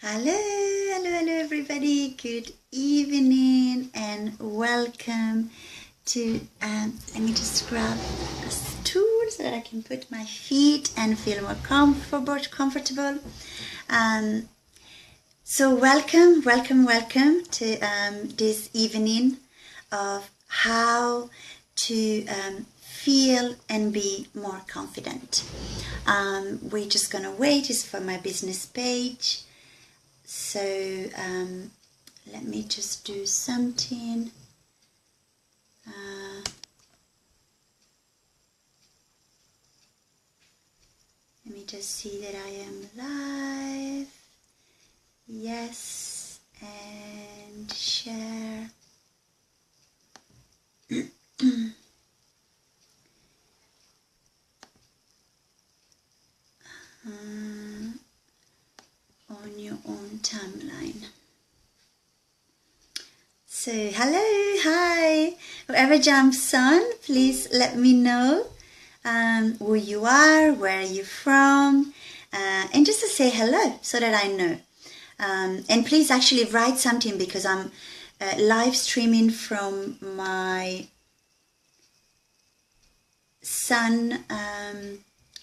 Hello everybody. Good evening and welcome to, let me just grab a stool so that I can put my feet and feel more comfortable. So welcome to this evening of how to feel and be more confident. We're just gonna wait. It's for my business page. So let me just do something. Let me just see that I am live. Yes, and share. On your own timeline. So hello, hi, whoever jumps on, please let me know who you are, where you're from, and just to say hello so that I know. And please actually write something, because I'm live streaming from my son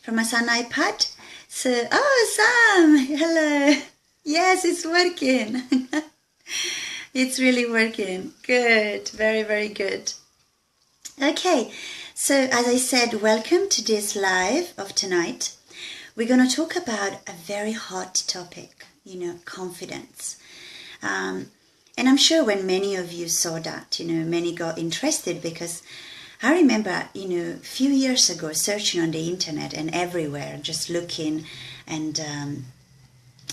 iPad. So, oh, Sam, hello. Yes, it's working. It's really working. Good. Very, very good. Okay. So, as I said, welcome to this live of tonight. We're going to talk about a very hot topic, confidence. And I'm sure when many of you saw that, many got interested, because I remember, a few years ago, searching on the internet and everywhere, just looking and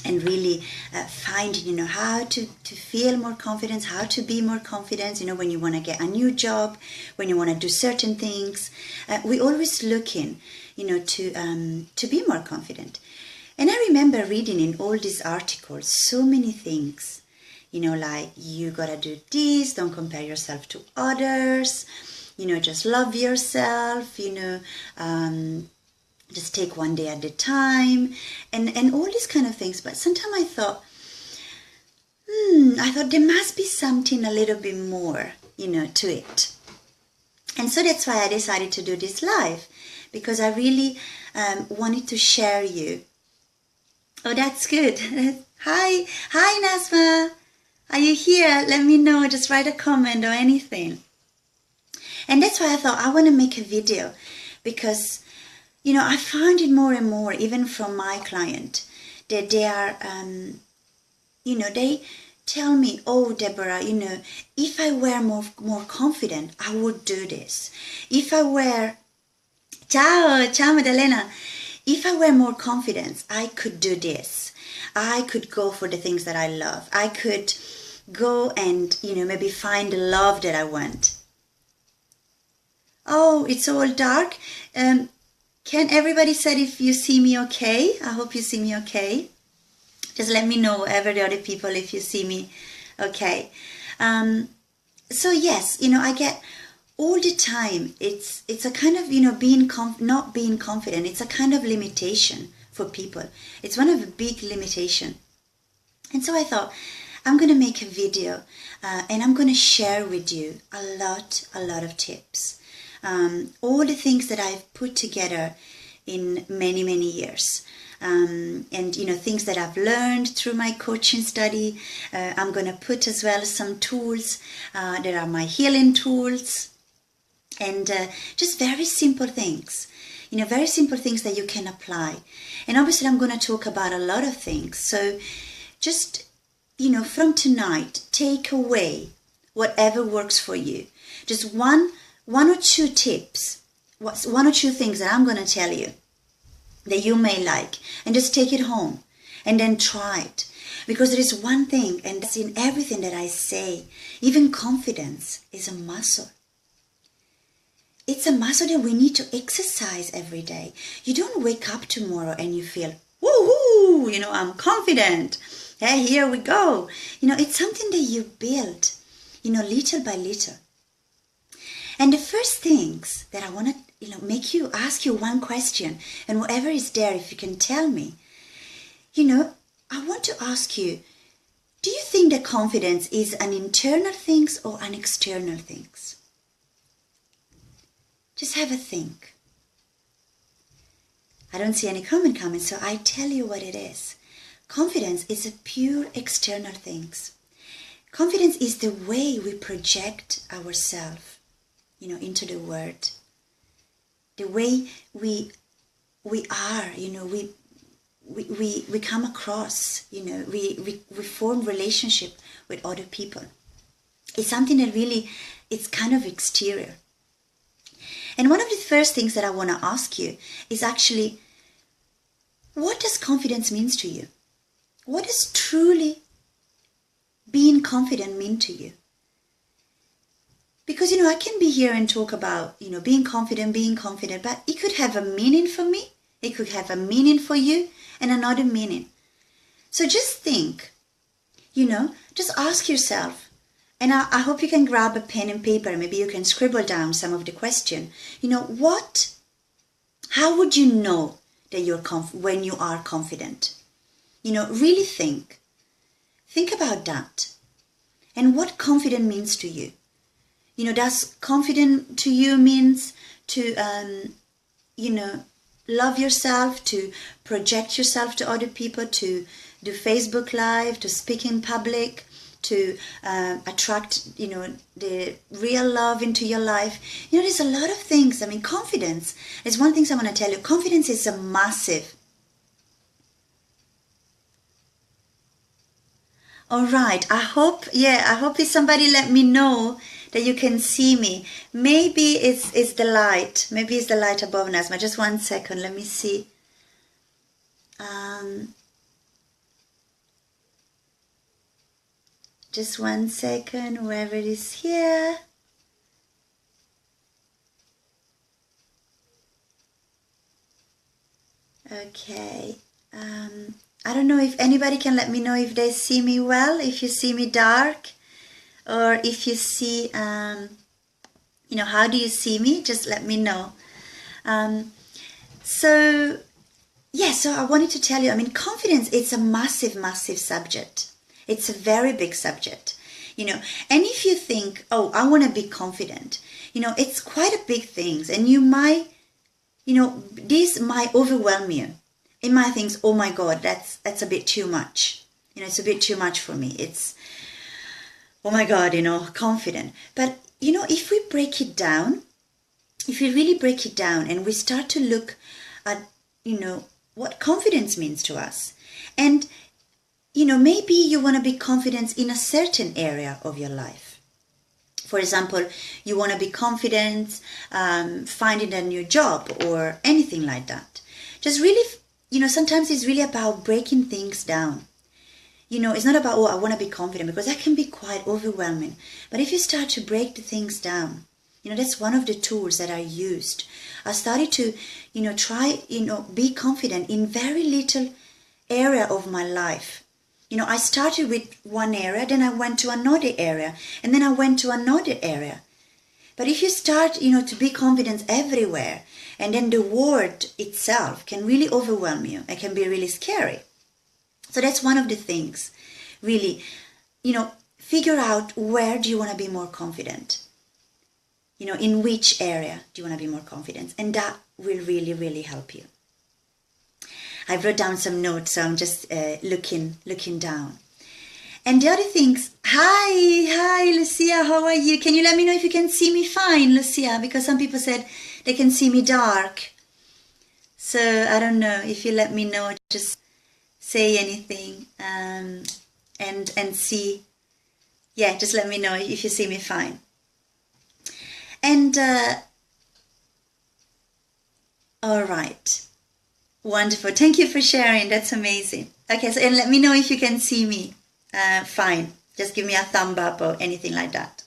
really finding, how to feel more confidence, how to be more confident, when you want to get a new job, when you want to do certain things. We're always looking, to be more confident. And I remember reading in all these articles so many things, like you got to do this, don't compare yourself to others. Just love yourself, just take one day at a time, and all these kind of things. But sometimes I thought there must be something a little bit more, to it. And so that's why I decided to do this live, because I really wanted to share you. Oh, that's good. Hi, Nasma. Are you here? Let me know. Just write a comment or anything. And that's why I thought I want to make a video, because, I find it more and more, even from my client, that they are, they tell me, oh, Debora, if I were more confident, I would do this. If I were, ciao, Madalena. If I were more confident, I could do this. I could go for the things that I love. I could go and, maybe find the love that I want. Oh, it's all dark. Can everybody say if you see me okay? I hope you see me okay. Just let me know, every other people, if you see me okay. So yes, I get all the time. It's a kind of, not being confident. It's a kind of limitation for people. It's one of the big limitation. And so I thought, I'm going to make a video and I'm going to share with you a lot of tips. All the things that I've put together in many years, and things that I've learned through my coaching study. I'm going to put as well some tools that are my healing tools, and just very simple things, very simple things that you can apply. And obviously I'm going to talk about a lot of things, so just from tonight, take away whatever works for you. Just one or two tips, one or two things that I'm going to tell you that you may like, and just take it home and then try it. Because there is one thing, and that's in everything that I say, even confidence is a muscle. It's a muscle that we need to exercise every day. You don't wake up tomorrow and you feel, woohoo, I'm confident. Hey, here we go. It's something that you build, little by little. And the first things that I want to, ask you one question, and whatever is there, if you can tell me, I want to ask you, do you think that confidence is an internal thing or an external thing? Just have a think. I don't see any comment coming, so I tell you what it is. Confidence is a pure external thing. Confidence is the way we project ourselves, into the world. The way we are, we come across, we form relationship with other people. It's something that really, it's kind of exterior. And one of the first things that I want to ask you is actually, what does confidence mean to you? What does truly being confident mean to you? Because, I can be here and talk about, being confident, but it could have a meaning for me. It could have a meaning for you and another meaning. So just think, just ask yourself, and I hope you can grab a pen and paper. Maybe you can scribble down some of the question. How would you know that you're when you are confident? Really think. Think about that. And what confident means to you. Does confident to you means to, love yourself, to project yourself to other people, to do Facebook Live, to speak in public, to attract, the real love into your life. There's a lot of things. Confidence is one thing I want to tell you. Confidence is a massive. All right. I hope if somebody let me know that you can see me. Maybe it's the light. Maybe it's the light above Nazma. Just 1 second. Let me see. Just 1 second, whoever it is here. Okay. I don't know if anybody can let me know if they see me well, if you see me dark, or if you see, how do you see me? Just let me know. So I wanted to tell you, confidence, it's a massive, massive subject. It's a very big subject, and if you think, oh, I want to be confident, it's quite a big thing, and you might, this might overwhelm you. It might think, oh my God, that's a bit too much. It's a bit too much for me. It's, oh my God, confident. But, if we break it down, if we really break it down and we start to look at, what confidence means to us, and maybe you want to be confident in a certain area of your life. For example, you want to be confident finding a new job or anything like that. Just really, sometimes it's really about breaking things down. It's not about, oh, I want to be confident, because that can be quite overwhelming. But if you start to break the things down, that's one of the tools that I used. I started to, try, be confident in very little area of my life. I started with one area, then I went to another area, and then I went to another area. But if you start, to be confident everywhere, and then the word itself can really overwhelm you. It can be really scary. So that's one of the things, really, figure out where do you want to be more confident. In which area do you want to be more confident? And that will really, really help you. I wrote down some notes, so I'm just looking down. And the other things, hi, Lucia, how are you? Can you let me know if you can see me fine, Lucia? Because some people said they can see me dark. So I don't know, if you let me know, just say anything and see. Yeah, just let me know if you see me fine. And all right. Wonderful. Thank you for sharing. That's amazing. Okay, so and let me know if you can see me. Fine. Just give me a thumb up or anything like that.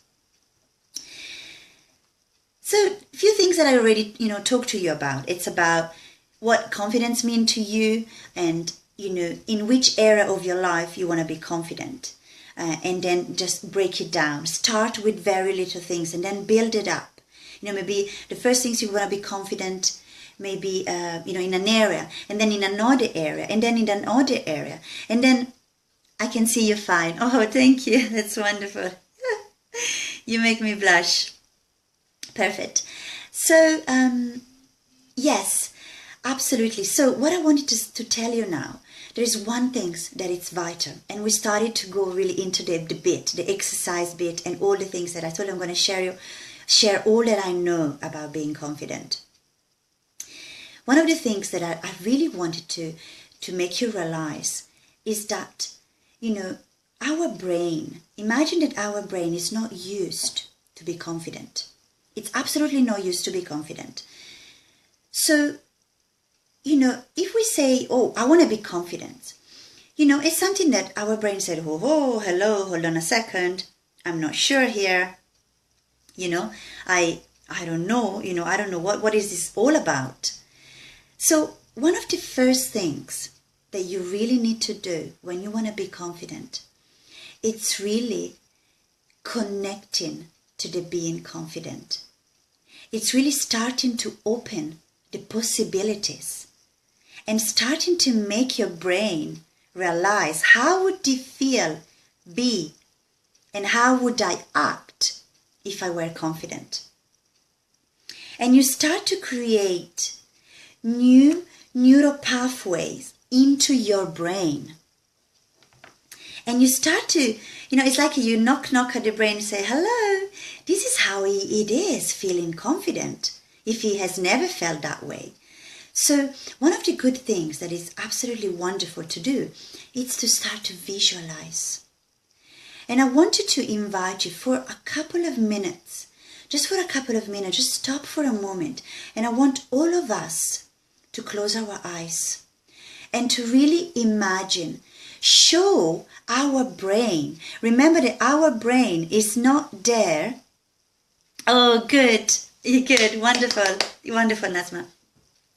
So a few things that I already, talked to you about. It's about what confidence means to you and, in which area of your life you want to be confident. And then just break it down. Start with very little things and then build it up. Maybe the first things you want to be confident. maybe, in an area, and then in another area, and then in another area, and then I can see you fine. Oh, thank you. That's wonderful. You make me blush. Perfect. So, yes, absolutely. So what I wanted to tell you now, there is one thing that is vital, and we started to go really into the bit, the exercise bit, and all the things that I told you I'm going to share all that I know about being confident. One of the things that I really wanted to make you realize is that, our brain, imagine that our brain is not used to be confident. It's absolutely not used to be confident. So, if we say, oh, I want to be confident, it's something that our brain said, oh, hello, hold on a second. I'm not sure here. I don't know, I don't know what is this all about. So one of the first things that you really need to do when you want to be confident, it's really connecting to the being confident. It's really starting to open the possibilities and starting to make your brain realize, how would it feel, be, and how would I act if I were confident? And you start to create new neural pathways into your brain. And you start to, it's like you knock at the brain and say, hello, this is how it is feeling confident if he has never felt that way. So one of the good things that is absolutely wonderful to do is to start to visualize. And I wanted to invite you for a couple of minutes, just stop for a moment. And I want all of us to close our eyes and to really imagine, show our brain. Remember that our brain is not there. Oh, good, wonderful, Nazma.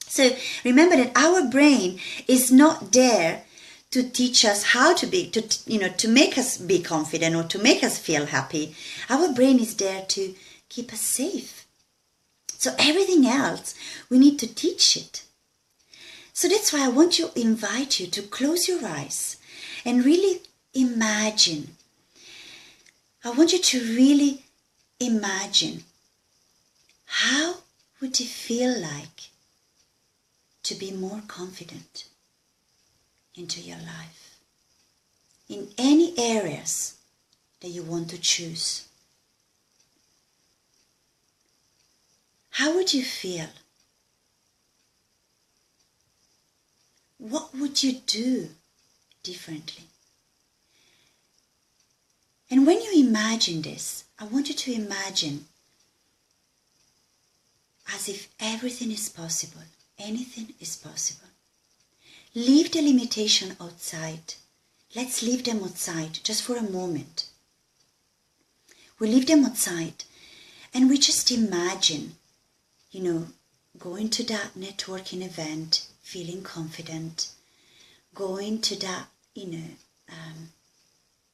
So remember that our brain is not there to teach us how to be, to make us be confident or to make us feel happy. Our brain is there to keep us safe. So everything else, we need to teach it. So that's why I want to invite you to close your eyes and really imagine. I want you to really imagine, how would it feel like to be more confident into your life in any areas that you want to choose? How would you feel? What would you do differently? And when you imagine this, I want you to imagine as if everything is possible. Anything is possible. Leave the limitation outside. Let's leave them outside just for a moment. We leave them outside and we just imagine, going to that networking event, feeling confident, going to that,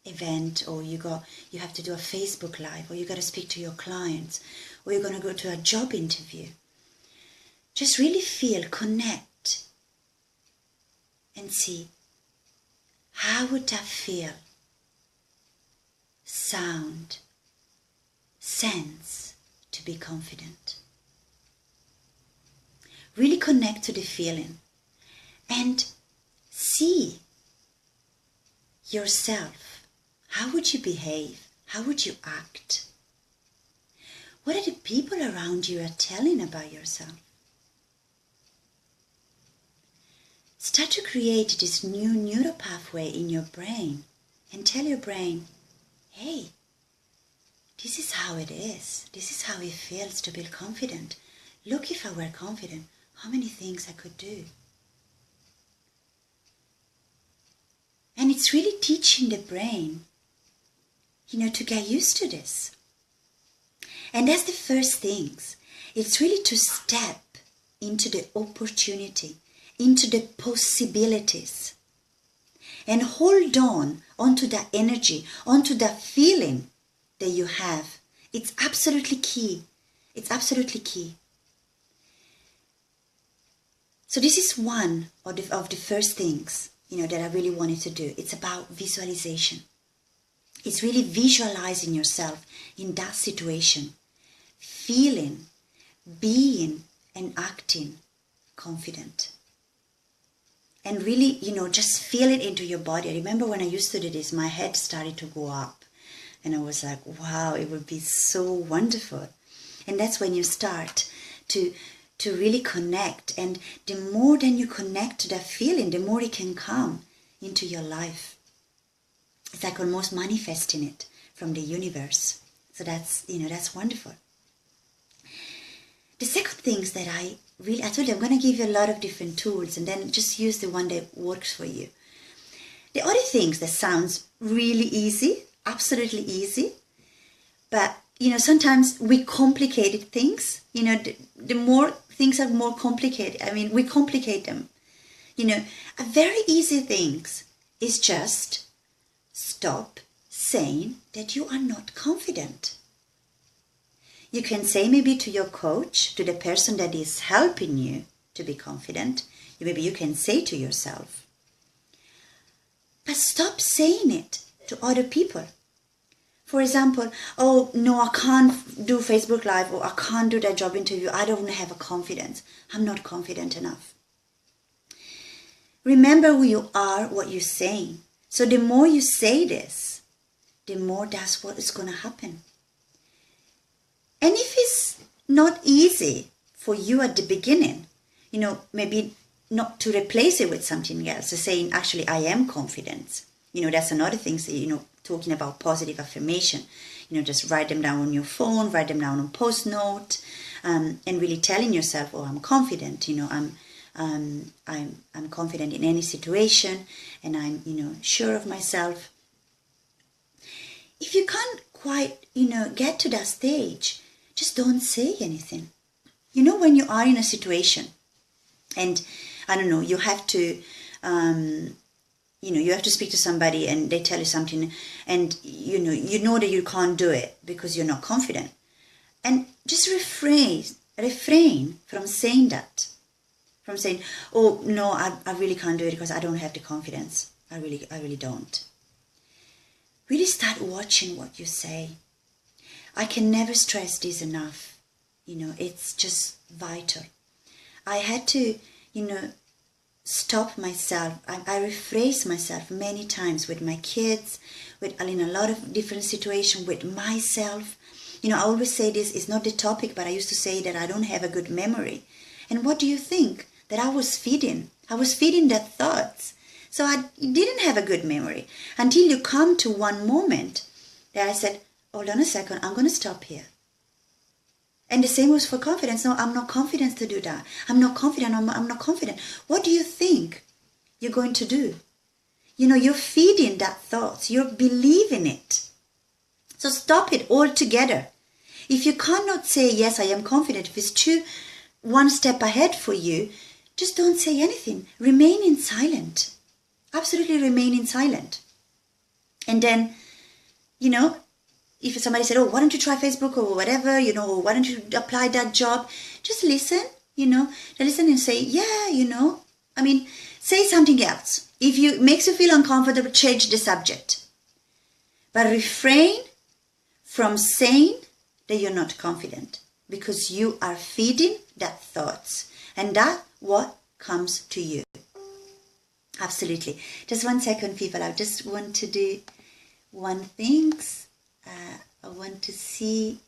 event, or you have to do a Facebook Live, or you got to speak to your clients, or you're going to go to a job interview. Just really feel, connect, and see, how would that feel, sound, sense to be confident? Really connect to the feeling and see yourself. How would you behave? How would you act? What are the people around you are telling about yourself? Start to create this new neural pathway in your brain and tell your brain, hey, this is how it is. This is how it feels to be confident. Look, if I were confident, how many things I could do. And it's really teaching the brain, to get used to this. And that's the first things. It's really to step into the opportunity, into the possibilities, and hold on onto that energy, onto that feeling that you have. It's absolutely key. It's absolutely key. So this is one of the first things, that I really wanted to do. It's about visualization. It's really visualizing yourself in that situation, feeling, being, and acting confident. And really, just feel it into your body. I remember when I used to do this, my head started to go up. And I was like, wow, it would be so wonderful. And that's when you start to really connect. And the more then you connect to that feeling, the more it can come into your life. It's like almost manifesting it from the universe. So that's wonderful. The second thing is that I told you I'm going to give you a lot of different tools and then just use the one that works for you. The other things that sounds really easy, absolutely easy, but sometimes we complicated things. The more things are more complicated. We complicate them. A very easy thing is just stop saying that you are not confident. You can say maybe to your coach, to the person that is helping you to be confident, maybe you can say to yourself. But stop saying it to other people. For example, oh, no, I can't do Facebook Live, or I can't do that job interview. I don't have a confidence. I'm not confident enough. Remember who you are, what you're saying. So the more you say this, the more that's what is going to happen. And if it's not easy for you at the beginning, maybe not to replace it with something else, so saying, actually, I am confident. That's another thing, so, talking about positive affirmation. Just write them down on your phone, write them down on post-note, and really telling yourself, oh, I'm confident, I'm confident in any situation, and I'm, sure of myself. If you can't quite, get to that stage, just don't say anything. When you are in a situation and, I don't know, you have to, you have to speak to somebody and they tell you something and, you know that you can't do it because you're not confident. And just refrain from saying that. From saying, oh, no, I really can't do it because I don't have the confidence. I really don't. Really start watching what you say. I can never stress this enough. It's just vital. I had to, stop myself. I rephrase myself many times with my kids, in a lot of different situations, with myself. I always say this is not the topic, but I used to say that I don't have a good memory. And what do you think? That I was feeding. I was feeding that thoughts. So I didn't have a good memory until you come to one moment that I said, hold on a second, I'm going to stop here. And the same was for confidence. No, I'm not confident to do that. I'm not confident. I'm not confident. What do you think you're going to do? You're feeding that thought. You're believing it. So stop it altogether. If you cannot say, yes, I am confident, if it's one step ahead for you, just don't say anything. Remain in silent. Absolutely remain in silent. And then, if somebody said, oh, why don't you try Facebook or whatever, or why don't you apply that job? Just listen, listen and say, yeah, say something else. If it makes you feel uncomfortable, change the subject. But refrain from saying that you're not confident because you are feeding that thoughts. And that's what comes to you. Absolutely. Just 1 second, people. I just want to do one thing. I want to see.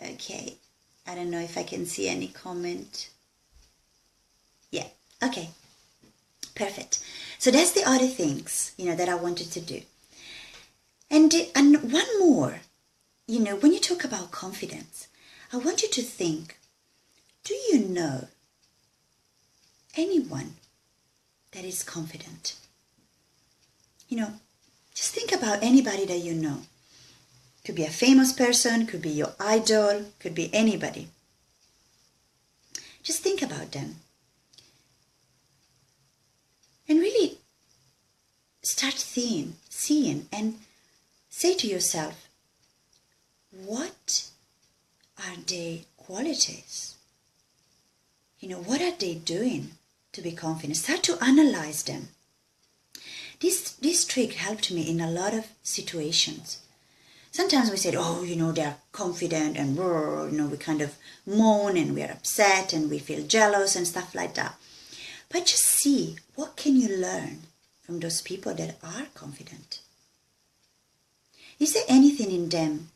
Okay. I don't know if I can see any comment. Yeah. Okay. Perfect. So that's the other things, that I wanted to do. And one more, when you talk about confidence, I want you to think, do you know anyone that is confident? Just think about anybody that you know. Could be a famous person, could be your idol, could be anybody. Just think about them. And really start seeing and say to yourself, what are they qualities. What are they doing to be confident? Start to analyze them. This trick helped me in a lot of situations. Sometimes we say, they're confident and, we kind of moan and we're upset and we feel jealous and stuff like that. But just see, what can you learn from those people that are confident? Is there anything in them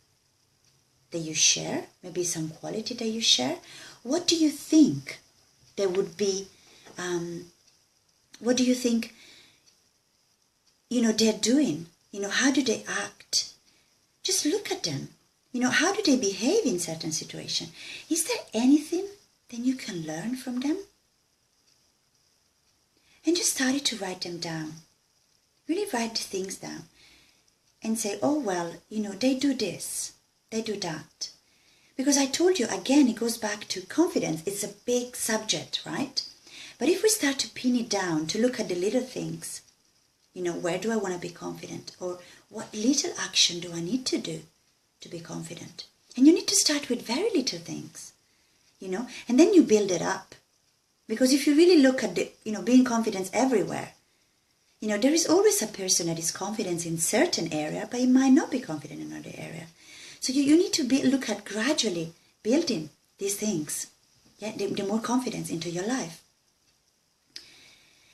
that you share? Maybe some quality that you share? What do you think there would be, what do you think, they're doing? How do they act? Just look at them. How do they behave in certain situations? Is there anything that you can learn from them? And just started to write them down. Really write things down. And say, they do this. They do that. Because I told you, again, it goes back to confidence. It's a big subject, right? But if we start to pin it down, to look at the little things, where do I want to be confident? Or what little action do I need to do to be confident? And you need to start with very little things, and then you build it up. Because if you really look at being confident everywhere, there is always a person that is confident in certain area, but he might not be confident in another area. So you need to look at gradually building these things, the more confidence into your life.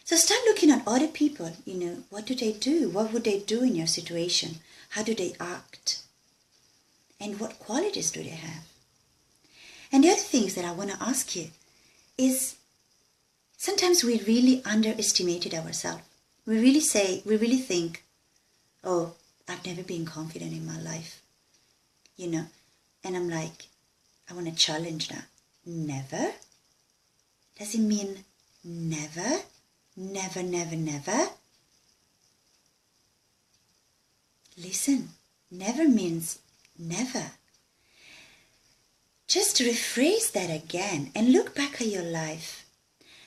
So start looking at other people, what do they do? What would they do in your situation? How do they act? And what qualities do they have? And the other things that I want to ask you is, sometimes we really underestimated ourselves. We really think, oh, I've never been confident in my life, and I'm like, I want to challenge that. Never? Does it mean never? Never, never, never? Listen, never means never. Just rephrase that again and look back at your life.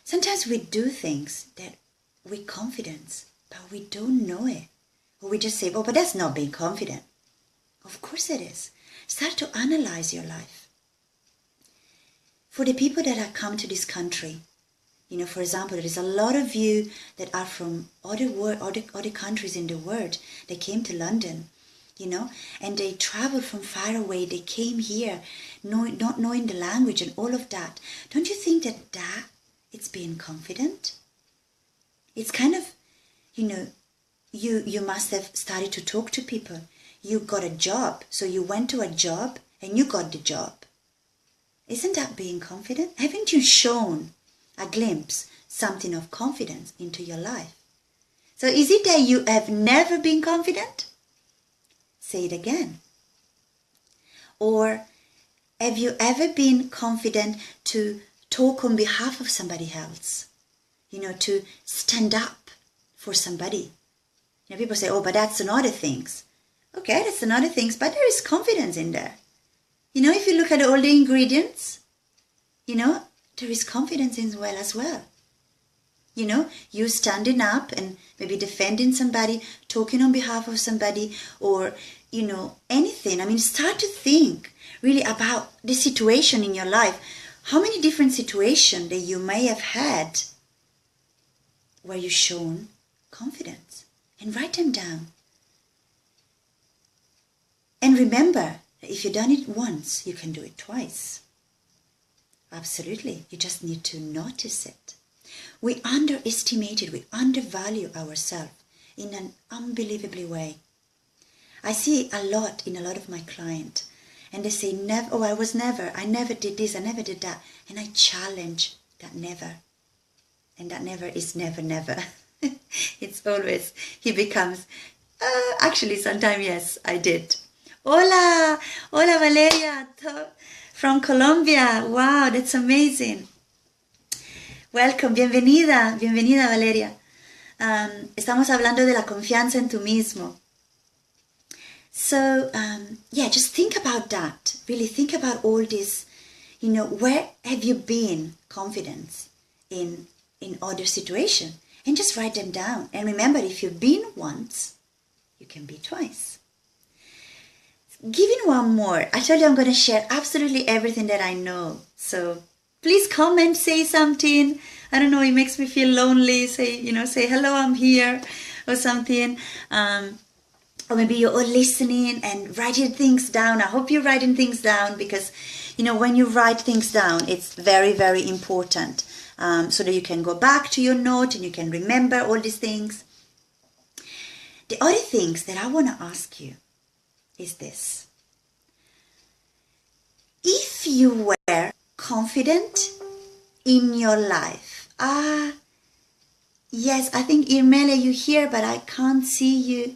Sometimes we do things that with confidence, but we don't know it. Or we just say, oh, but that's not being confident. Of course it is. Start to analyze your life. For the people that have come to this country, for example, there is a lot of you that are from other countries in the world. They came to London, and they traveled from far away. They came here, not knowing the language and all of that. Don't you think that it's being confident? It's kind of, you must have started to talk to people. You got a job, so you went to a job and you got the job. Isn't that being confident? Haven't you shown a glimpse, something of confidence into your life? So is it that you have never been confident? Say it again. Or have you ever been confident to talk on behalf of somebody else? To stand up for somebody. People say, oh, but that's another things. Okay, that's another things, but there is confidence in there. If you look at all the ingredients, there is confidence in well as well. You standing up and maybe defending somebody, talking on behalf of somebody, or, anything. Start to think really about the situation in your life. How many different situations that you may have had where you've shown confidence? And write them down. And remember, that if you've done it once, you can do it twice. Absolutely. You just need to notice it. We underestimate it. We undervalue ourselves in an unbelievable way. I see a lot in a lot of my clients. And they say, I never did this, I never did that. And I challenge that never. And that never is never, never. It's always, he becomes, actually sometimes, yes, I did. Hola Valeria, from Colombia. Wow, that's amazing. Welcome, bienvenida Valeria. Estamos hablando de la confianza en tú mismo. So, just think about that. Really think about all this. Where have you been confident in other situations? And just write them down. And remember, if you've been once, you can be twice. giving one more. I told you I'm going to share absolutely everything that I know. So please comment, say something. I don't know, it makes me feel lonely. Say hello, I'm here or something. Or maybe you're all listening and writing things down. I hope you're writing things down because, when you write things down, it's very, very important. So that you can go back to your note and you can remember all these things. The other things that I want to ask you is this. If you were confident in your life, yes, I think Irmela, you're here, but I can't see you.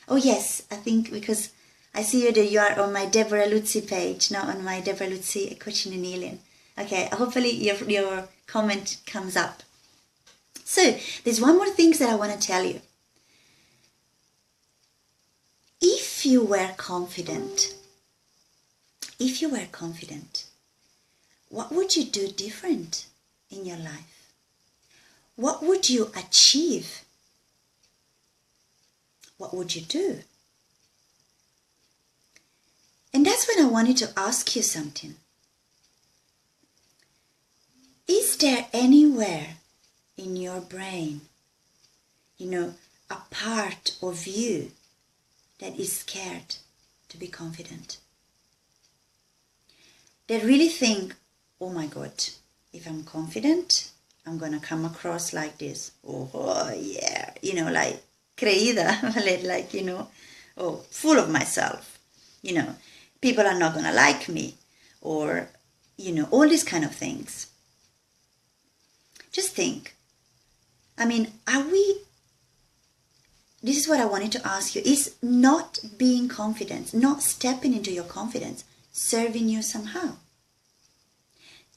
Oh yes, I think because I see that you are on my Debora Luzzi page, not on my Debora Luzzi Coaching and Healing. Okay, hopefully your comment comes up. So there's one more thing that I want to tell you. If you were confident, what would you do different in your life? What would you achieve? What would you do? And that's when I wanted to ask you something. Is there anywhere in your brain, a part of you that is scared to be confident? That really think, oh my God, if I'm confident, I'm going to come across like this. Oh yeah, like creída, full of myself. People are not going to like me, or, all these kind of things. Just think, this is what I wanted to ask you, is not being confident, not stepping into your confidence, serving you somehow?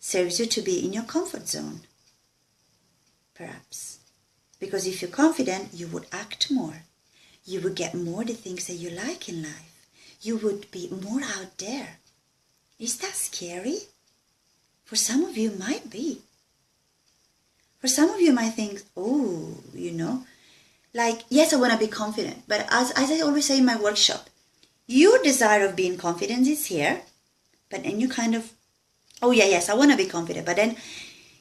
Serves you to be in your comfort zone, perhaps. Because if you're confident, you would act more. You would get more the things that you like in life. You would be more out there. Is that scary? For some of you, it might be. For some of you might think, yes, I want to be confident. But as I always say in my workshop, your desire of being confident is here. But then you kind of, yes, I want to be confident. But then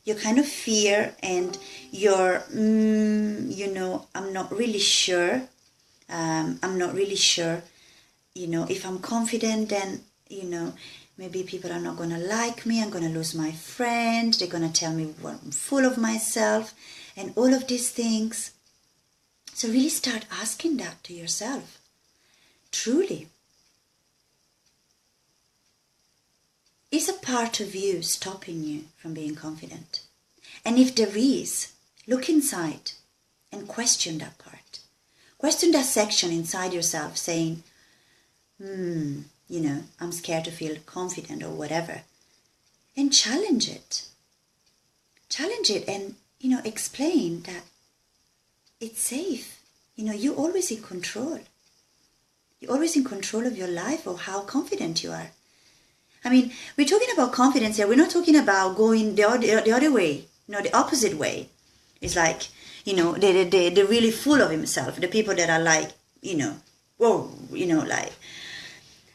you kind of fear and you're, I'm not really sure. If I'm confident, then, maybe people are not going to like me. I'm going to lose my friend. They're going to tell me I'm full of myself and all of these things. So really start asking that to yourself. Truly. Is a part of you stopping you from being confident? And if there is, look inside and question that part. Question that section inside yourself saying, I'm scared to feel confident or whatever. And challenge it. Challenge it and, explain that it's safe. You're always in control. You're always in control of your life or how confident you are. We're talking about confidence here. We're not talking about going the other way, the opposite way. It's like, they're really full of himself. The people that are like,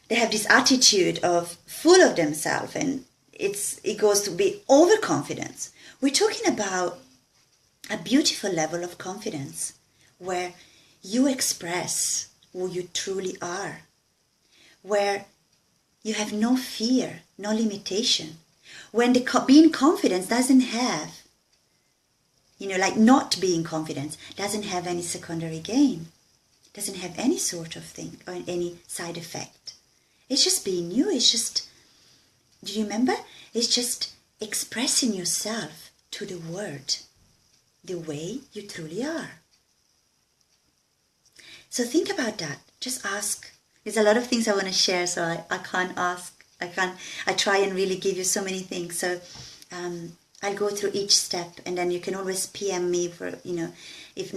they have this attitude of full of themselves, and it goes to be overconfidence. We're talking about a beautiful level of confidence where you express who you truly are, where you have no fear, no limitation. When being confident doesn't have, not being confident doesn't have any secondary gain, doesn't have any sort of thing or any side effect. It's just being you. It's just, do you remember? It's just expressing yourself to the world the way you truly are. So think about that. Just ask. There's a lot of things I want to share, so I can't ask. I try and really give you so many things. So I'll go through each step, and then you can always PM me for, if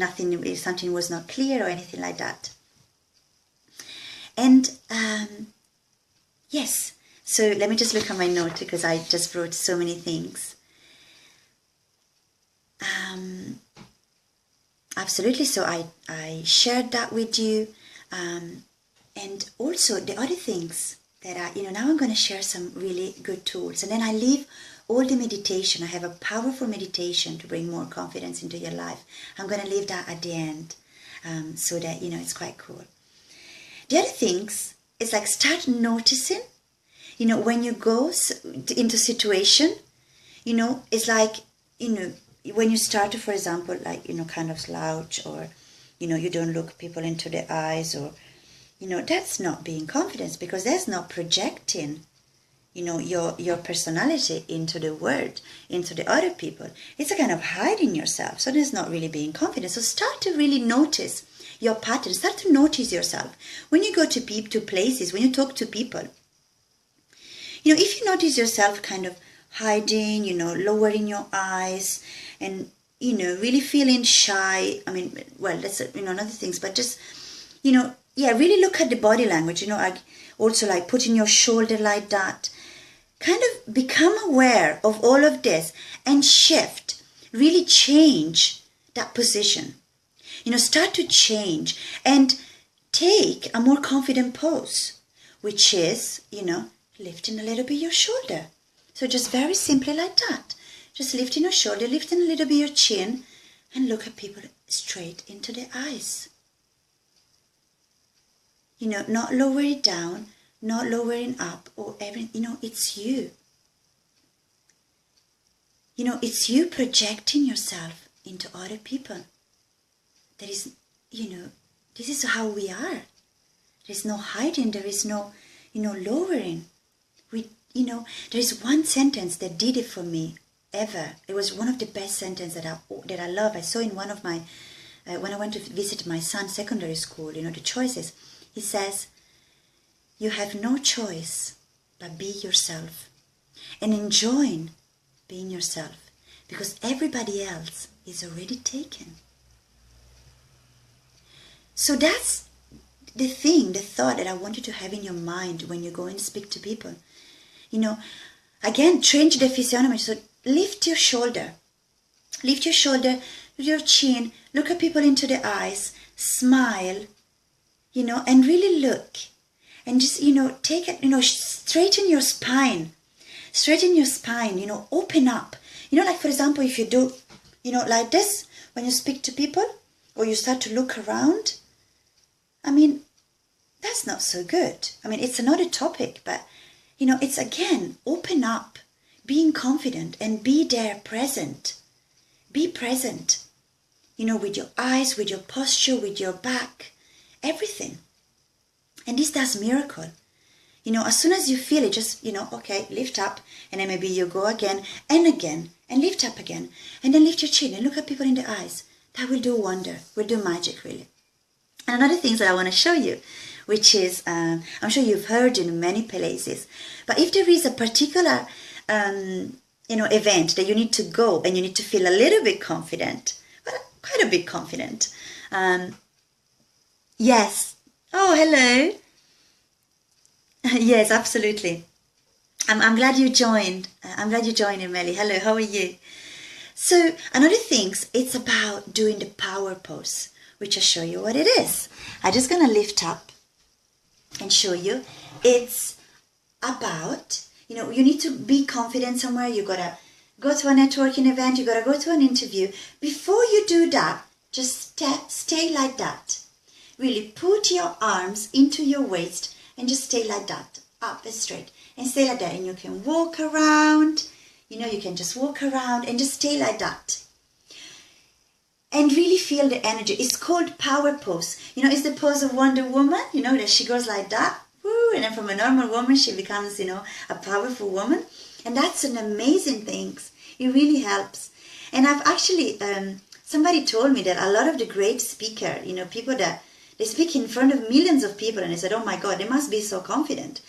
something was not clear or anything like that. And yes, so let me just look at my note because I just wrote so many things. Absolutely. So I shared that with you. And also the other things that now I'm going to share some really good tools. And then I leave all the meditation. I have a powerful meditation to bring more confidence into your life. I'm going to leave that at the end so that, it's quite cool. The other things is like start noticing, when you go into situation, it's like, when you start to, for example, like, kind of slouch or, you don't look people into the eyes or, that's not being confident because that's not projecting, your personality into the world, into the other people. It's a kind of hiding yourself. So that's not really being confident. So start to really notice your patterns. Start to notice yourself. When you go to places, when you talk to people, if you notice yourself kind of hiding, lowering your eyes and, really feeling shy. I mean, well, that's, another things, but just, really look at the body language, like also like putting your shoulder like that. Kind of become aware of all of this and shift, really change that position. Start to change and take a more confident pose, which is, lifting a little bit your shoulder. So just very simply like that. Just lifting your shoulder, lifting a little bit your chin and look at people straight into the eyes. Not lower it down, not lowering up or everything. It's you. It's you projecting yourself into other people. There is, this is how we are. There is no hiding. There is no, lowering. There is one sentence that did it for me ever. It was one of the best sentences that I love. I saw in one of my, when I went to visit my son's secondary school, the choices. He says, you have no choice but be yourself and enjoy being yourself because everybody else is already taken. So that's the thought that I want you to have in your mind when you go and speak to people. Again, change the physiognomy. So lift your shoulder, with your chin, look at people into the eyes, smile, and really look. And just, take it, straighten your spine, open up. Like for example, if you do, like this, when you speak to people or you start to look around, I mean, that's not so good. I mean, it's another topic, but, it's again, open up, being confident and be there present. Be present, with your eyes, with your posture, with your back, everything. And this does miracle. As soon as you feel it, just, okay, lift up. And then maybe you go again and lift up again. And then lift your chin and look at people in the eyes. That will do wonder, will do magic, really. And another thing that I want to show you, which is, I'm sure you've heard in many places, but if there is a particular, event that you need to go and you need to feel a little bit confident, well, quite a bit confident. Yes. Oh, hello. Yes, absolutely. I'm glad you joined. I'm glad you joined, Emily. Hello, how are you? So another thing, it's about doing the power pose, which I'll show you what it is. I'm just going to lift up and show you. It's about, you need to be confident somewhere. You got to go to a networking event. You got to go to an interview. Before you do that, just stay like that. Really put your arms into your waist and just stay like that, up and straight. And stay like that. And you can walk around. You can just walk around and just stay like that. And really feel the energy. It's called power pose. It's the pose of Wonder Woman, that she goes like that. Woo, and then from a normal woman, she becomes, a powerful woman. And that's an amazing thing. It really helps. And I've actually, somebody told me that a lot of the great speaker, people that, they speak in front of millions of people and they said, oh my God, they must be so confident.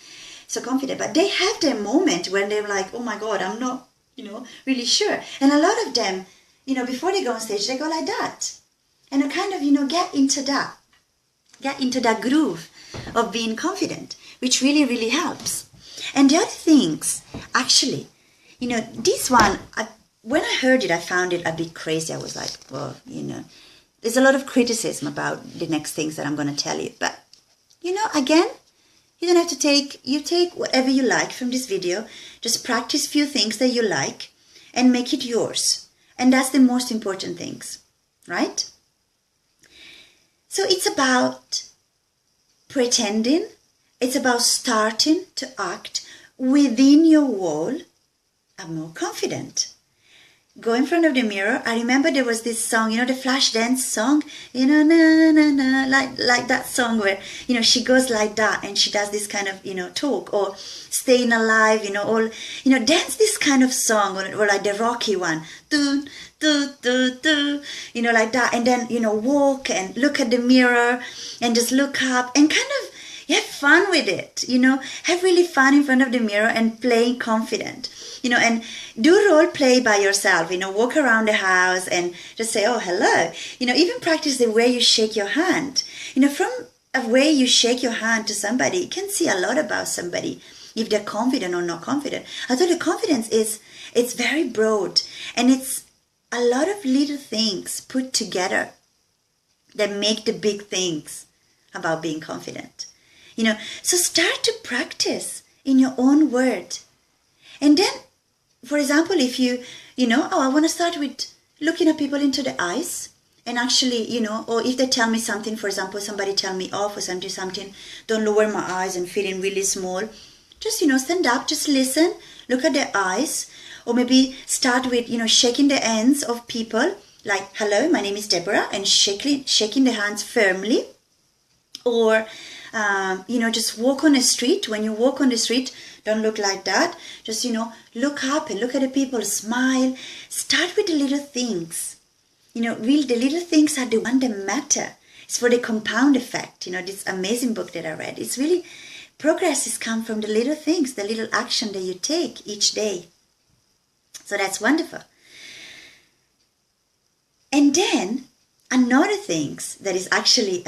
But they have their moment when they're like, oh my God, I'm not, really sure. And a lot of them, before they go on stage, they go like that. And I kind of, get into that groove of being confident, which really, really helps. And the other things, actually, this one, when I heard it, I found it a bit crazy. I was like, well, there's a lot of criticism about the next things that I'm going to tell you. But, again, you don't have to you take whatever you like from this video. Just practice few things that you like and make it yours. And that's the most important things, right? So it's about pretending. It's about starting to act within your wall. I'm more confident. Go in front of the mirror. I remember there was this song, the flash dance song, na na na, like that song where, she goes like that and she does this kind of, talk, or staying alive, all, dance this kind of song, or like the Rocky one, do, do, do, do, like that. And then, walk and look at the mirror and just look up and kind of have fun with it, have really fun in front of the mirror and playing confident. And do role play by yourself, walk around the house and just say, oh, hello. Even practice the way you shake your hand. From a way you shake your hand to somebody, you can see a lot about somebody, if they're confident or not confident. I thought the confidence it's very broad, and it's a lot of little things put together that make the big things about being confident. So start to practice in your own word. And then, for example, if I want to start with looking at people into the eyes and actually, or if they tell me something, for example, somebody tell me off or something, don't lower my eyes and feeling really small. Just, stand up, just listen, look at their eyes, or maybe start with, shaking the hands of people like, hello, my name is Debora, and shaking the hands firmly. Or, just walk on the street. When you walk on the street, don't look like that. Just, look up and look at the people, smile. Start with the little things. Really, the little things are the one that matter. It's for the compound effect. This amazing book that I read. It's really, progress has come from the little things, the little action that you take each day. So that's wonderful. And then, another thing that is actually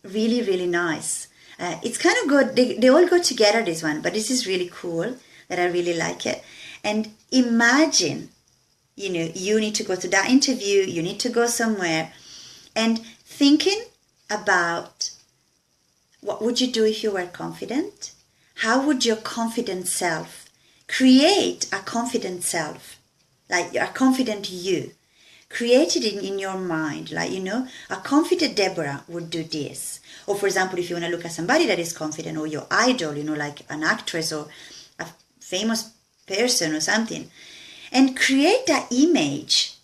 really, really nice. It's kind of good. They all go together, this one, but this is really cool that I really like it. And imagine, you need to go to that interview, you need to go somewhere, and thinking about what would you do if you were confident? How would your confident self create a confident self, like a confident you? Create it in your mind, like, a confident Debora would do this. Or, for example, if you want to look at somebody that is confident, or your idol, like an actress or a famous person or something, and create that image.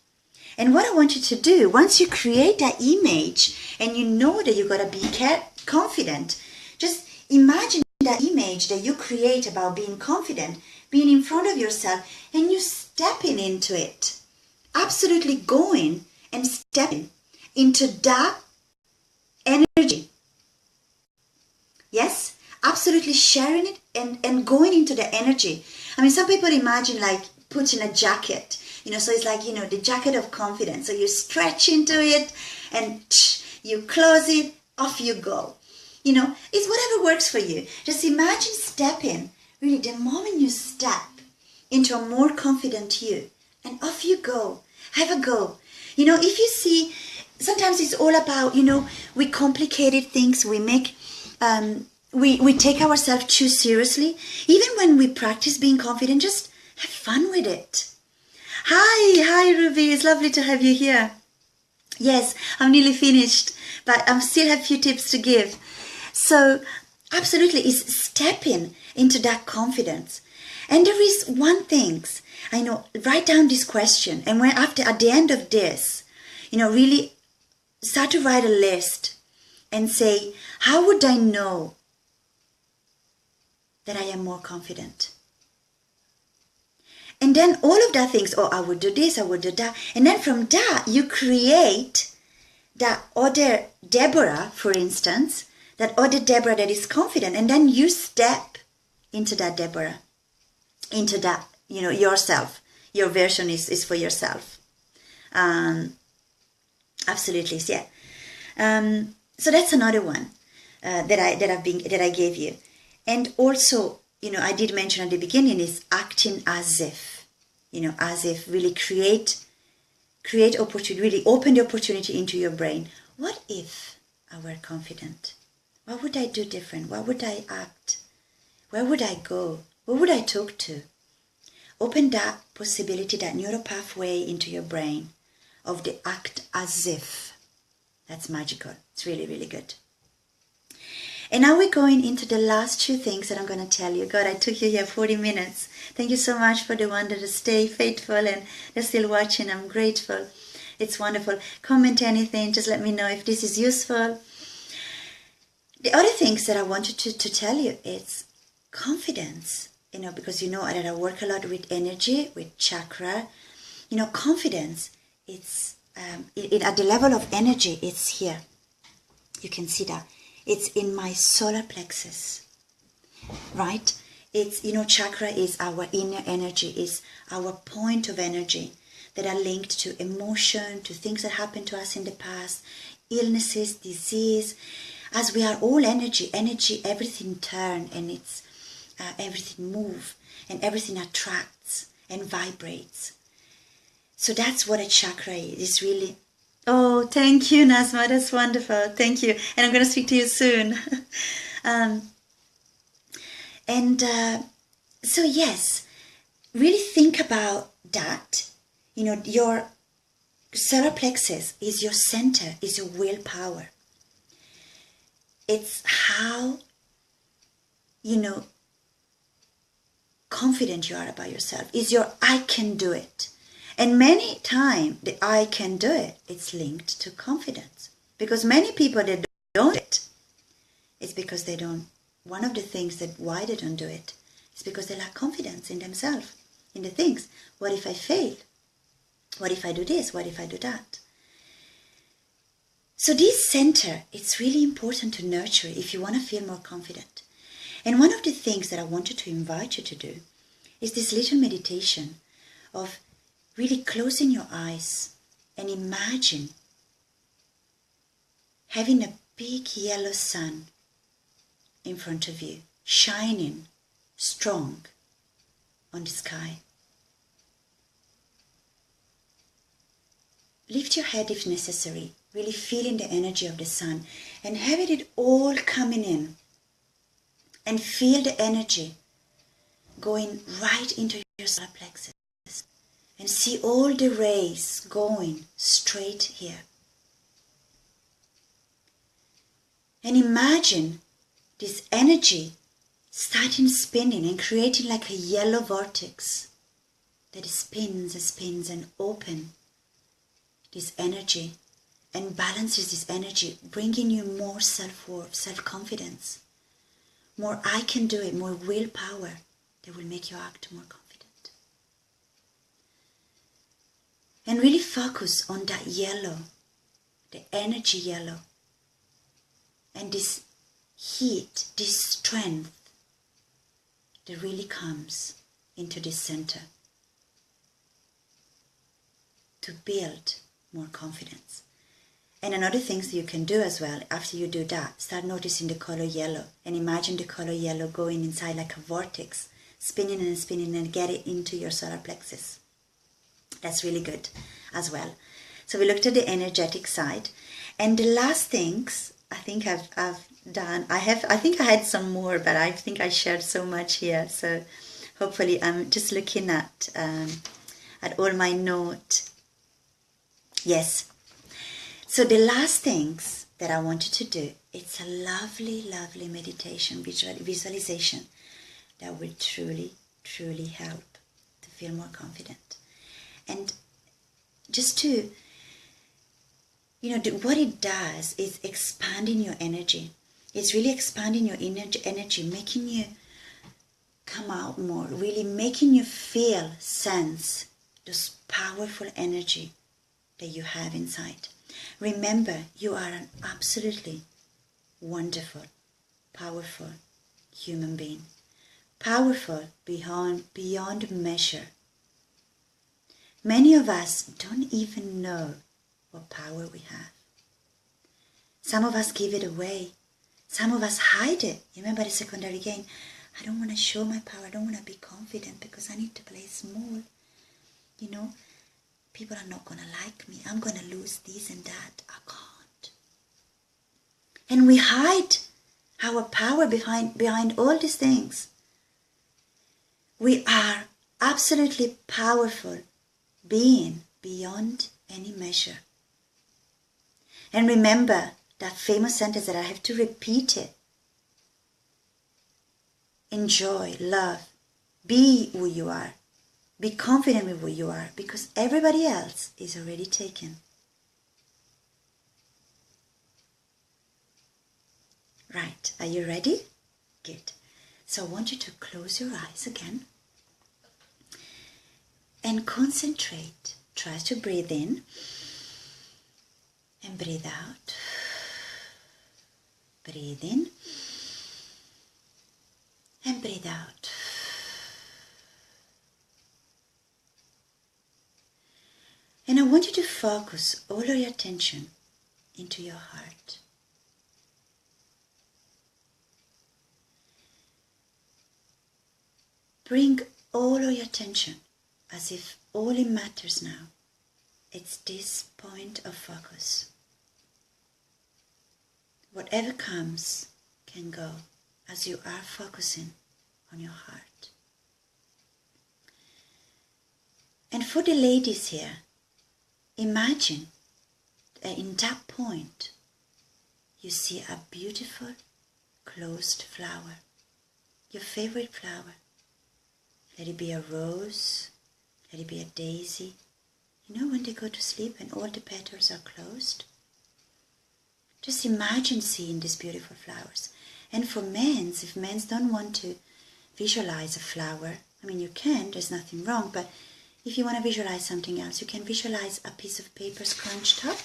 And what I want you to do, once you create that image and you know that you got to be confident, just imagine that image that you create about being confident, being in front of yourself, and you stepping into it. Absolutely going and stepping into that energy. Yes, absolutely sharing it and going into the energy. I mean, some people imagine like putting a jacket, so it's like, the jacket of confidence. So you stretch into it and you close it, off you go. It's whatever works for you. Just imagine stepping, really, the moment you step into a more confident you, and off you go. Have a go. If you see, sometimes it's all about, we complicated things. We make, we take ourselves too seriously. Even when we practice being confident, just have fun with it. Hi, Ruby. It's lovely to have you here. Yes, I'm nearly finished, but I still have a few tips to give. So, absolutely, it's stepping into that confidence. And there is one thing, I know, write down this question. And at the end of this, really start to write a list and say, how would I know that I am more confident? And then all of that things, I would do this, I would do that. And then from that, you create that other Debora, for instance, that other Debora that is confident. And then you step into that Debora. Into that, yourself. Your version is for yourself. Absolutely, yeah. So that's another one that I gave you. And also, I did mention at the beginning is acting as if, really create opportunity, really open the opportunity into your brain. What if I were confident? What would I do different? What would I act? Where would I go? Who would I talk to? Open that possibility, that neural pathway into your brain of the act as if. That's magical. It's really, really good. And now we're going into the last two things that I'm going to tell you. God, I took you here 40 minutes. Thank you so much for the one that stay faithful and they're still watching. I'm grateful. It's wonderful. Comment anything. Just let me know if this is useful. The other things that I wanted to tell you is confidence. Because you know that I work a lot with energy, with chakra. Confidence, it's at the level of energy, it's here. You can see that. It's in my solar plexus, right? It's, chakra is our inner energy, is our point of energy that are linked to emotion, to things that happened to us in the past, illnesses, disease. As we are all energy, everything turn and it's everything move and everything attracts and vibrates. So that's what a chakra is. It's really... Oh, thank you, Nazma. That's wonderful. Thank you. And I'm going to speak to you soon. So yes, really think about that. Your solar plexus is your center, is your willpower. It's how, confident you are about yourself. Is your I can do it. And many times the I can do it, it's linked to confidence. Because many people that don't do it, it's because they don't. One of the things that why they don't do it is because they lack confidence in themselves, in the things. What if I fail? What if I do this? What if I do that? So this center, it's really important to nurture if you want to feel more confident. And one of the things that I wanted to invite you to do is this little meditation of really closing your eyes and imagine having a big yellow sun in front of you, shining strong on the sky. Lift your head if necessary, really feeling the energy of the sun and having it all coming in. And feel the energy going right into your solar plexus. And see all the rays going straight here. And imagine this energy starting spinning and creating like a yellow vortex that spins and spins and open this energy and balances this energy, bringing you more self-worth, self-confidence. More I can do it, more willpower that will make you act more confident. And really focus on that yellow, the energy yellow, and this heat, this strength that really comes into this center to build more confidence. And another thing that you can do as well, after you do that, start noticing the color yellow and imagine the color yellow going inside like a vortex, spinning and spinning and get it into your solar plexus. That's really good as well. So we looked at the energetic side. And the last things I think I've done, I think I had some more, but I think I shared so much here. So hopefully I'm just looking at all my notes. Yes. So the last things that I wanted to do, it's a lovely, lovely meditation, visualization that will truly, truly help to feel more confident. And just to, what it does is expanding your energy. It's really expanding your energy, making you come out more, really making you feel, sense this powerful energy that you have inside. Remember, you are an absolutely wonderful, powerful human being. Powerful beyond measure. Many of us don't even know what power we have. Some of us give it away. Some of us hide it. Remember the secondary game? I don't want to show my power. I don't want to be confident because I need to play small. People are not going to like me. I'm going to lose this and that. I can't. And we hide our power behind all these things. We are absolutely powerful being beyond any measure. And remember that famous sentence that I have to repeat it. Enjoy, love, be who you are. Be confident with who you are, because everybody else is already taken. Right, are you ready? Good. So I want you to close your eyes again and concentrate. Try to breathe in and breathe out. Breathe in and breathe out. And I want you to focus all of your attention into your heart. Bring all of your attention as if all it matters now. It's this point of focus. Whatever comes can go as you are focusing on your heart. And for the ladies here, imagine that in that point you see a beautiful closed flower, your favorite flower. Let it be a rose, let it be a daisy. You know when they go to sleep and all the petals are closed? Just imagine seeing these beautiful flowers. And for men, if men don't want to visualize a flower, I mean you can, there's nothing wrong, but if you want to visualize something else, you can visualize a piece of paper scrunched up,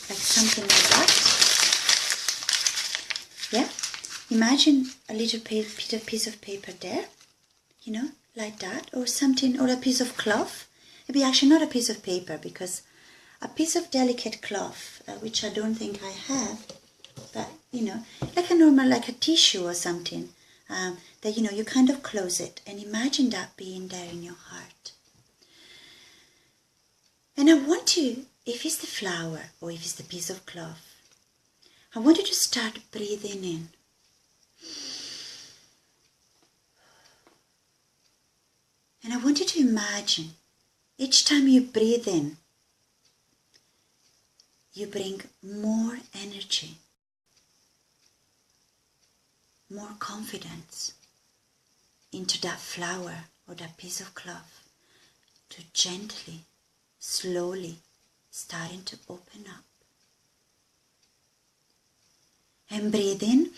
like something like that. Yeah? Imagine a little piece of paper there, you know, like that, or something, or a piece of cloth. Maybe actually not a piece of paper, because a piece of delicate cloth, which I don't think I have, but, you know, like a normal, like a tissue or something, that, you know, you kind of close it, and imagine that being there in your heart. And I want you, if it's the flower, or if it's the piece of cloth, I want you to start breathing in. And I want you to imagine, each time you breathe in, you bring more energy, more confidence into that flower or that piece of cloth, to gently, slowly starting to open up. And breathe in.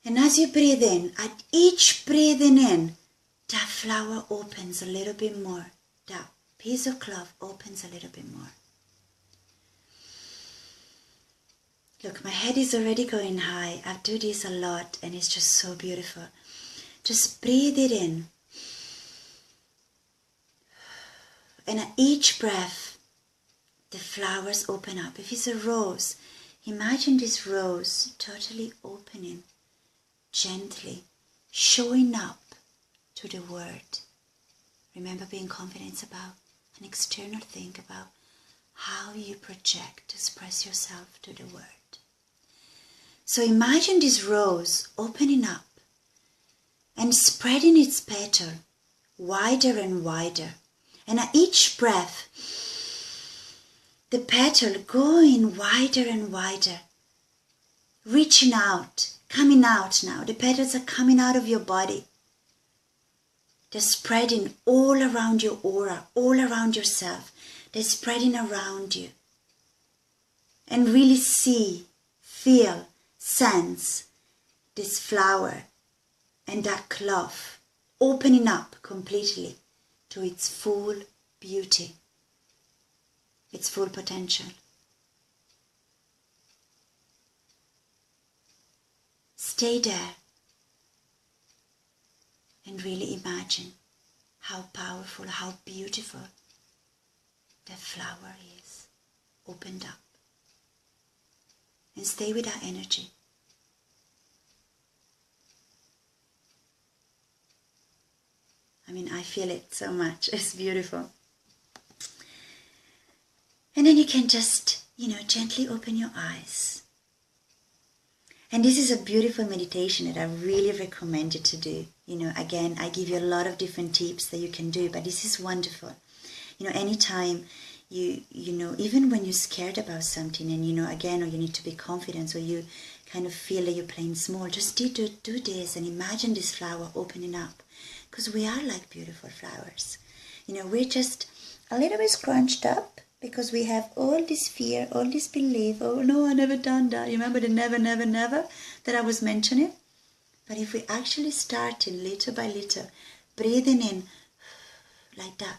And as you breathe in, at each breathing in, that flower opens a little bit more. That piece of cloth opens a little bit more. Look, my head is already going high. I do this a lot and it's just so beautiful. Just breathe it in. And at each breath, the flowers open up. If it's a rose, imagine this rose totally opening, gently, showing up to the word. Remember, being confident is about an external thing, about how you project, express yourself to the word. So imagine this rose opening up and spreading its petal wider and wider. And at each breath, the petal going wider and wider, reaching out, coming out now. The petals are coming out of your body. They're spreading all around your aura, all around yourself. They're spreading around you. And really see, feel, sense this flower and that cloth opening up completely to its full beauty, its full potential. Stay there and really imagine how powerful, how beautiful that flower is, opened up. And stay with that energy. I mean, I feel it so much. It's beautiful. And then you can just, gently open your eyes. And this is a beautiful meditation that I really recommend you to do. You know, again, I give you a lot of different tips that you can do, but this is wonderful. You know, anytime you know, even when you're scared about something and, you know, again, or you need to be confident, or you kind of feel that you're playing small, just do this and imagine this flower opening up. Because we are like beautiful flowers. You know, we're just a little bit scrunched up because we have all this fear, all this belief. Oh no, I never done that. You remember the never, never, never that I was mentioning? But if we actually start in little by little, breathing in like that,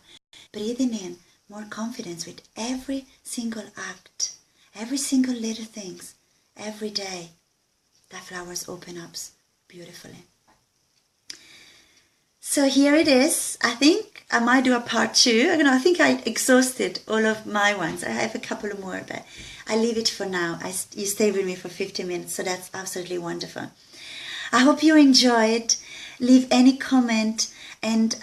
breathing in more confidence with every single act, every single little things, every day, that flowers open up beautifully. So here it is. I think I might do a part 2. I think I exhausted all of my ones. I have a couple more, but I leave it for now. You stay with me for 50 minutes, so that's absolutely wonderful. I hope you enjoyed. Leave any comment and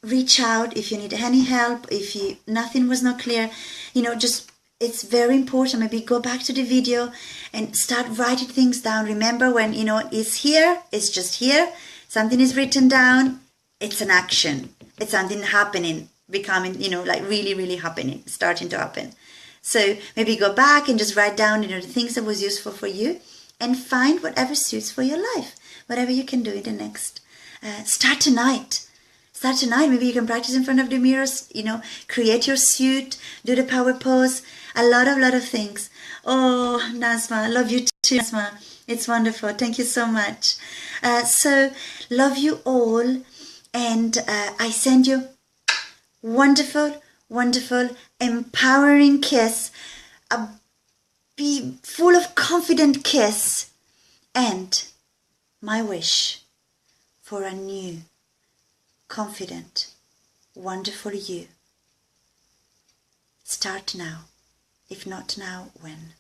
reach out if you need any help. If nothing was not clear, you know, just it's very important. Maybe go back to the video and start writing things down. Remember, when you know it's here, it's just here. Something is written down, it's an action. It's something happening, becoming, you know, like really, really happening, starting to happen. So maybe go back and just write down, you know, the things that was useful for you and find whatever suits for your life, whatever you can do in the next. Start tonight. Start tonight. Maybe you can practice in front of the mirrors, you know, create your suit, do the power pose, a lot of things. Oh, Nazma, I love you too, Nazma. It's wonderful. Thank you so much. So, love you all. And I send you wonderful, wonderful, empowering kiss. A be full of confident kiss. And my wish for a new, confident, wonderful you. Start now. If not now, when?